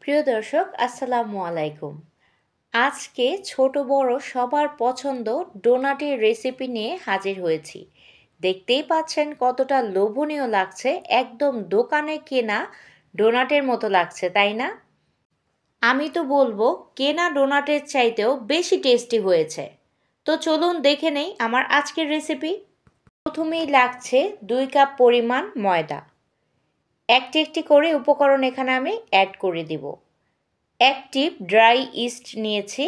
প্রিয় দর্শক আসসালামু আলাইকুম। আজকে ছোট বড় সবার পছন্দ ডোনাটের রেসিপি নিয়ে হাজির হয়েছি। দেখতেই পাচ্ছেন কতটা লোভনীয় লাগছে, একদম দোকানে কেনা ডোনাটের মতো লাগছে, তাই না? আমি তো বলবো কেনা ডোনাটের চাইতেও বেশি টেস্টি হয়েছে। তো চলুন দেখে নেই আমার আজকের রেসিপি। প্রথমেই লাগছে 2 কাপ পরিমাণ ময়দা। একটি একটি করে উপকরণ এখানে আমি অ্যাড করে দিব। 1 টিপ ড্রাই ইস্ট নিয়েছি,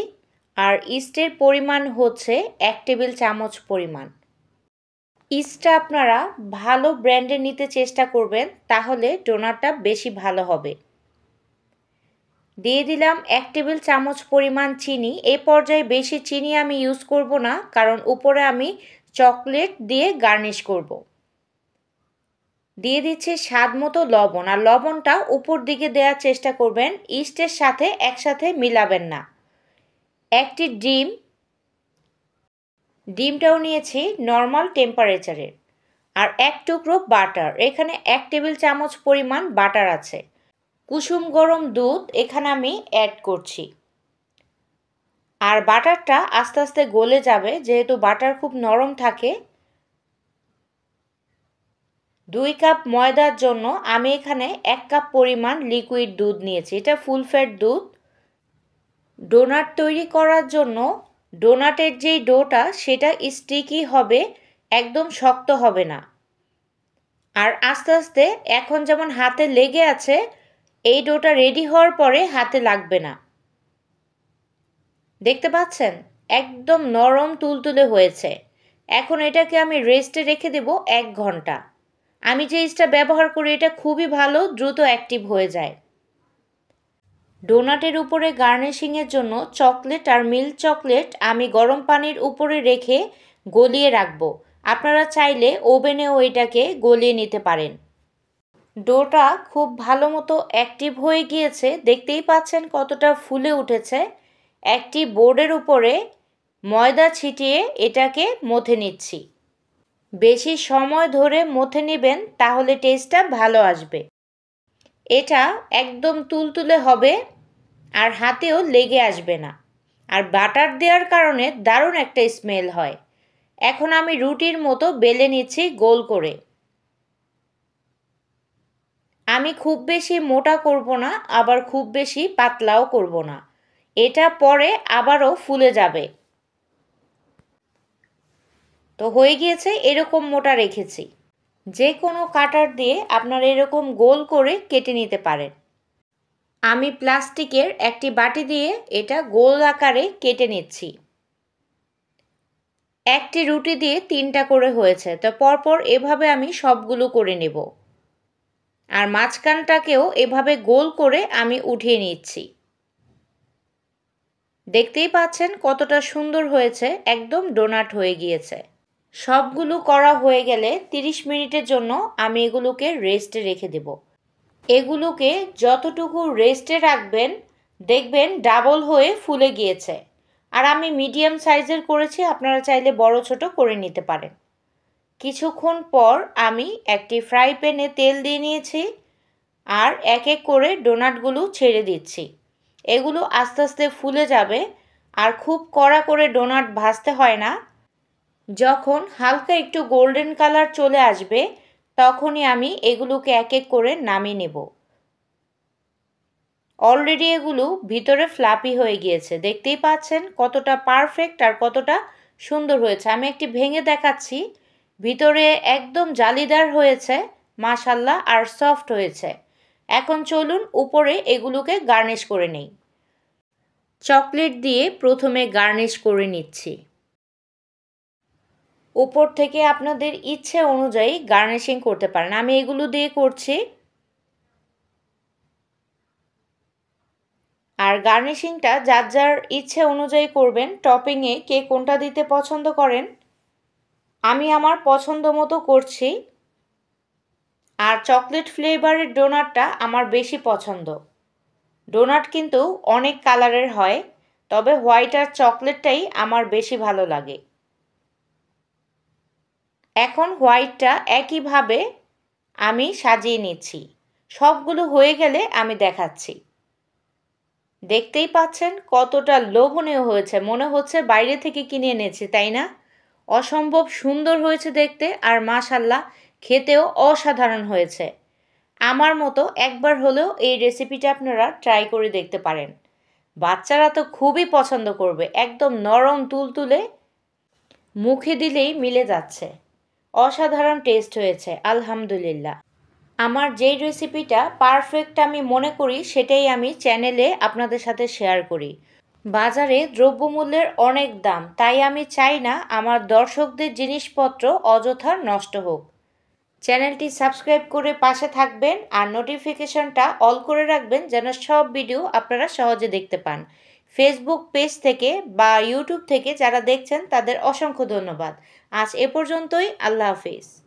আর ইস্টের পরিমাণ হচ্ছে 1 টেবিল চামচ পরিমাণ। ইস্টটা আপনারা ভালো ব্র্যান্ডের নিতে চেষ্টা করবেন, তাহলে ডোনাটটা বেশি ভালো হবে। দিয়ে দিলাম 1 টেবিল চামচ পরিমাণ চিনি। এই পর্যায়ে বেশি চিনি আমি ইউজ করব না, কারণ উপরে আমি চকলেট দিয়ে গার্নিশ করব। দিয়ে দিচ্ছি স্বাদ মতো লবণ, আর লবণটা উপর দিকে দেওয়ার চেষ্টা করবেন, ইস্টের সাথে একসাথে মিলাবেন না। একটি ডিমটাও নিয়েছি নর্মাল টেম্পারেচারের, আর 1 টুকরো বাটার। এখানে 1 টেবিল চামচ পরিমাণ বাটার আছে। কুসুম গরম দুধ এখানে আমি অ্যাড করছি, আর বাটারটা আস্তে আস্তে গলে যাবে, যেহেতু বাটার খুব নরম থাকে। 2 কাপ ময়দার জন্য আমি এখানে 1 কাপ পরিমাণ লিকুইড দুধ নিয়েছি, এটা ফুল ফ্যাট দুধ। ডোনাট তৈরি করার জন্য ডোনাটের যেই ডোটা সেটা স্টিকি হবে, একদম শক্ত হবে না। আর আস্তে আস্তে এখন যেমন হাতে লেগে আছে, এই ডোটা রেডি হওয়ার পরে হাতে লাগবে না। দেখতে পাচ্ছেন একদম নরম তুলতুলে হয়েছে। এখন এটাকে আমি রেস্টে রেখে দেব 1 ঘন্টা। আমি যে ইস্টটা ব্যবহার করি এটা খুবই ভালো, দ্রুত অ্যাক্টিভ হয়ে যায়। ডোনাটের উপরে গার্নিশিংয়ের জন্য চকলেট আর মিল্ক চকলেট আমি গরম পানির উপরে রেখে গলিয়ে রাখবো। আপনারা চাইলে ওভেনেও এটাকে গলিয়ে নিতে পারেন। ডোটা খুব ভালো মতো অ্যাক্টিভ হয়ে গিয়েছে, দেখতেই পাচ্ছেন কতটা ফুলে উঠেছে। একটি বোর্ডের উপরে ময়দা ছিটিয়ে এটাকে মথে নিচ্ছি। বেশি সময় ধরে মথে নেবেন, তাহলে টেস্টটা ভালো আসবে। এটা একদম তুলতুলে হবে, আর হাতেও লেগে আসবে না। আর বাটার দেওয়ার কারণে দারুণ একটা স্মেল হয়। এখন আমি রুটির মতো বেলে নিচ্ছি গোল করে। আমি খুব বেশি মোটা করব না, আবার খুব বেশি পাতলাও করব না। এটা পরে আবারও ফুলে যাবে। তো হয়ে গিয়েছে, এরকম মোটা রেখেছি। যে কোনো কাটার দিয়ে আপনারা এরকম গোল করে কেটে নিতে পারেন। আমি প্লাস্টিকের একটি বাটি দিয়ে এটা গোল আকারে কেটে নিচ্ছি। একটি রুটি দিয়ে 3টা করে হয়েছে, তো পরপর এভাবে আমি সবগুলো করে নেব। আর মাঝখানটাকেও এভাবে গোল করে আমি উঠিয়ে নিচ্ছি। দেখতেই পাচ্ছেন কতটা সুন্দর হয়েছে, একদম ডোনাট হয়ে গিয়েছে। সবগুলো করা হয়ে গেলে 30 মিনিটের জন্য আমি এগুলোকে রেস্টে রেখে দেব। এগুলোকে যতটুকু রেস্টে রাখবেন, দেখবেন ডাবল হয়ে ফুলে গিয়েছে। আর আমি মিডিয়াম সাইজের করেছি, আপনারা চাইলে বড় ছোট করে নিতে পারেন। কিছুক্ষণ পর আমি একটি ফ্রাই প্যানে তেল দিয়ে নিয়েছি, আর এক এক করে ডোনাটগুলো ছেড়ে দিচ্ছি। এগুলো আস্তে আস্তে ফুলে যাবে, আর খুব কড়া করে ডোনাট ভাজতে হয় না। যখন হালকা একটু গোল্ডেন কালার চলে আসবে, তখনই আমি এগুলোকে এক এক করে নামিয়ে নেব। অলরেডি এগুলো ভিতরে ফ্লাপি হয়ে গিয়েছে, দেখতেই পাচ্ছেন কতটা পারফেক্ট আর কতটা সুন্দর হয়েছে। আমি একটি ভেঙে দেখাচ্ছি, ভিতরে একদম জালিদার হয়েছে মাশাল্লাহ, আর সফট হয়েছে। এখন চলুন উপরে এগুলোকে গার্নিশ করে নেই। চকলেট দিয়ে প্রথমে গার্নিশ করে নিচ্ছি। উপর থেকে আপনাদের ইচ্ছে অনুযায়ী গার্নিশিং করতে পারেন, আমি এগুলো দিয়ে করছি। আর গার্নিশিংটা যার যার ইচ্ছে অনুযায়ী করবেন। টপিংয়ে কে কোনটা দিতে পছন্দ করেন, আমি আমার পছন্দ মতো করছি। আর চকলেট ফ্লেভারের ডোনাটটা আমার বেশি পছন্দ। ডোনাট কিন্তু অনেক কালারের হয়, তবে হোয়াইট আর চকলেটটাই আমার বেশি ভালো লাগে। এখন হোয়াইটটা একইভাবে আমি সাজিয়ে নিচ্ছি। সবগুলো হয়ে গেলে আমি দেখাচ্ছি। দেখতেই পাচ্ছেন কতটা লোভনীয় হয়েছে, মনে হচ্ছে বাইরে থেকে কিনে এনেছি, তাই না? অসম্ভব সুন্দর হয়েছে দেখতে, আর মাশাল্লাহ খেতেও অসাধারণ হয়েছে। আমার মতো একবার হলেও এই রেসিপিটা আপনারা ট্রাই করে দেখতে পারেন। বাচ্চারা তো খুবই পছন্দ করবে, একদম নরম তুলতুলে, মুখে দিলেই মিলে যাচ্ছে। অসাধারণ টেস্ট হয়েছে, আলহামদুলিল্লাহ। আমার যেই রেসিপিটা পারফেক্ট আমি মনে করি সেটাই আমি চ্যানেলে আপনাদের সাথে শেয়ার করি। বাজারে দ্রব্যমূল্যের অনেক দাম, তাই আমি চাই না আমার দর্শকদের জিনিসপত্র অযথা নষ্ট হোক। চ্যানেলটি সাবস্ক্রাইব করে পাশে থাকবেন আর নোটিফিকেশনটা অল করে রাখবেন যেন সব ভিডিও আপনারা সহজে দেখতে পান। ফেসবুক পেজ থেকে বা ইউটিউব থেকে যারা দেখছেন তাদের অসংখ্য ধন্যবাদ। আজ এ পর্যন্তই, আল্লাহ হাফিজ।